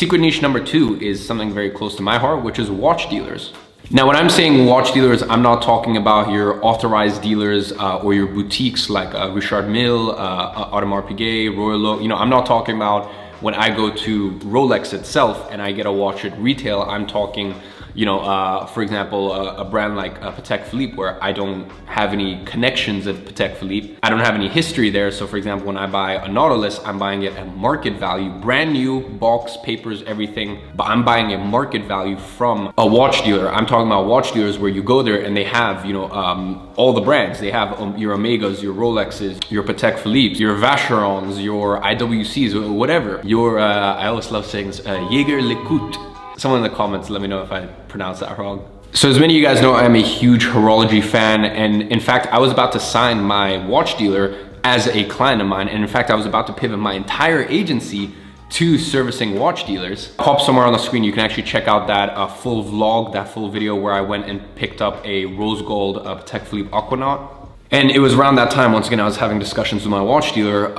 Secret niche number 2 is something very close to my heart, which is watch dealers. Now, when I'm saying watch dealers, I'm not talking about your authorized dealers or your boutiques like Richard Mille, Audemars Piguet, Royal Oak. I'm not talking about when I go to Rolex itself and I get a watch at retail. I'm talking, for example, a brand like Patek Philippe, where I don't have any connections at Patek Philippe. I don't have any history there. So for example, when I buy a Nautilus, I'm buying it at market value, brand new, box, papers, everything, but I'm buying a market value from a watch dealer. I'm talking about watch dealers where you go there and they have, all the brands. They have your Omegas, your Rolexes, your Patek Philippe's, your Vacherons, your IWCs, whatever. Your, I always love saying this, Jaeger LeCoultre. Someone in the comments, let me know if I pronounced that wrong. So as many of you guys know, I'm a huge horology fan. And in fact, I was about to sign my watch dealer as a client of mine. And in fact, I was about to pivot my entire agency to servicing watch dealers. Pop somewhere on the screen, you can actually check out that full vlog, that full video where I went and picked up a rose gold Patek Philippe Aquanaut. And it was around that time, once again, I was having discussions with my watch dealer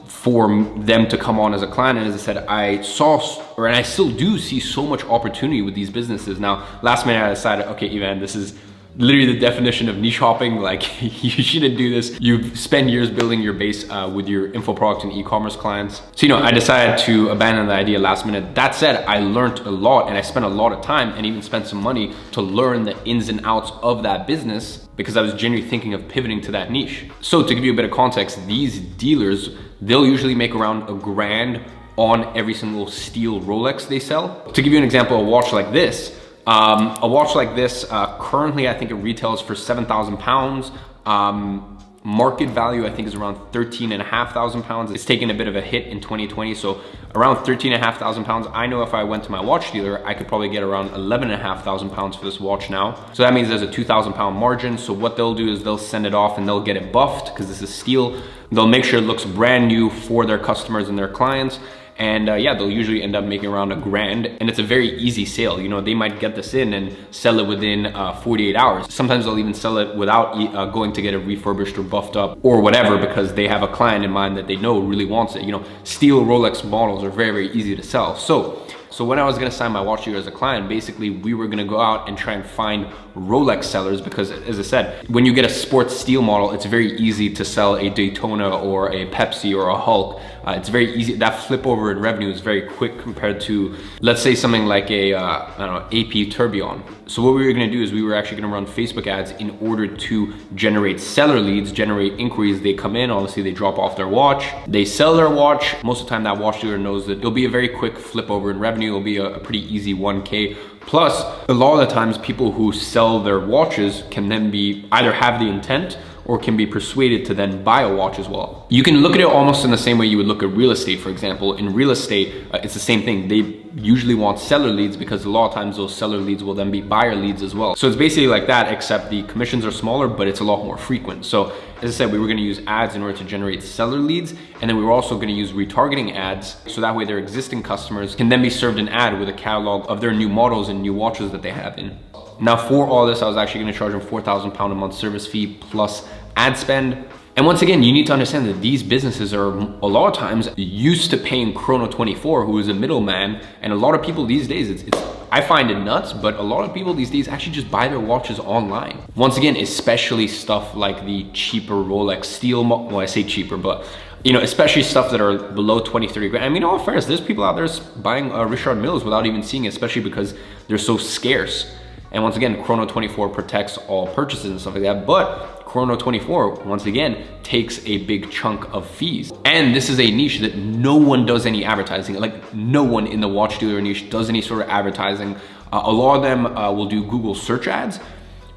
for them to come on as a client. And as I said, I saw, and I still do see so much opportunity with these businesses. Now, last minute I decided, okay, Ivan, this is literally the definition of niche hopping. Like, you shouldn't do this. You've spent years building your base with your info product and e-commerce clients. So, I decided to abandon the idea last minute. That said, I learned a lot and I spent a lot of time and even spent some money to learn the ins and outs of that business because I was genuinely thinking of pivoting to that niche. So to give you a bit of context, these dealers, they'll usually make around $1,000 on every single steel Rolex they sell. To give you an example, a watch like this, currently I think it retails for £7,000. Market value I think is around £13,500. It's taken a bit of a hit in 2020, so around £13,500. I know if I went to my watch dealer, I could probably get around £11,500 for this watch now. So that means there's a £2,000 margin. So what they'll do is they'll send it off and they'll get it buffed because this is steel. They'll make sure it looks brand new for their customers and their clients. And yeah, they'll usually end up making around $1,000, and it's a very easy sale. They might get this in and sell it within 48 hours. Sometimes they'll even sell it without going to get it refurbished or buffed up or whatever, because they have a client in mind that they know really wants it. Steel Rolex models are very, very easy to sell. So when I was gonna sign my watch dealer as a client, basically we were gonna go out and try and find Rolex sellers because, as I said, when you get a sports steel model, it's very easy to sell a Daytona or a Pepsi or a Hulk. It's very easy. That flip over in revenue is very quick compared to, let's say, something like a, AP Tourbillon. So what we were gonna do is we were actually gonna run Facebook ads in order to generate seller leads, generate inquiries. They come in, obviously they drop off their watch, they sell their watch. Most of the time that watch dealer knows that it'll be a very quick flip over in revenue. It'll be a pretty easy 1K. Plus, a lot of the times people who sell their watches can then be either have the intent or can be persuaded to then buy a watch as well. You can look at it almost in the same way you would look at real estate, for example. In real estate, it's the same thing. They usually want seller leads because a lot of times those seller leads will then be buyer leads as well. So it's basically like that, except the commissions are smaller, but it's a lot more frequent. So as I said, we were gonna use ads in order to generate seller leads. And then we were also gonna use retargeting ads. So that way their existing customers can then be served an ad with a catalog of their new models and new watches that they have in. Now for all this, I was actually gonna charge them £4,000 a month service fee plus ad spend. And once again, you need to understand that these businesses are a lot of times used to paying Chrono24, who is a middleman. And a lot of people these days, I find it nuts, but a lot of people these days actually just buy their watches online. Once again, especially stuff like the cheaper Rolex steel, well, I say cheaper, but especially stuff that are below 20, 30 grand. I mean, all fairness, there's people out there buying Richard Milles without even seeing it, especially because they're so scarce. And once again, Chrono24 protects all purchases and stuff like that, but Chrono24, once again, takes a big chunk of fees. And this is a niche that no one does any advertising. Like, no one in the watch dealer niche does any sort of advertising. A lot of them will do Google search ads.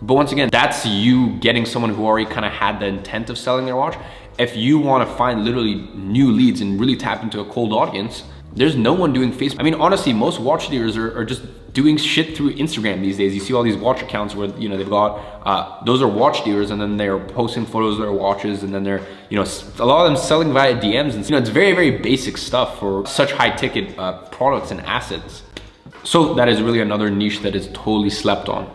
But once again, that's you getting someone who already kind of had the intent of selling their watch. If you want to find literally new leads and really tap into a cold audience, there's no one doing Facebook. I mean, honestly, most watch dealers are just doing shit through Instagram these days. You see all these watch accounts where, they've got, those are watch dealers, and then they're posting photos of their watches, and then they're, a lot of them selling via DMs. And, it's very, very basic stuff for such high ticket products and assets. So that is really another niche that is totally slept on.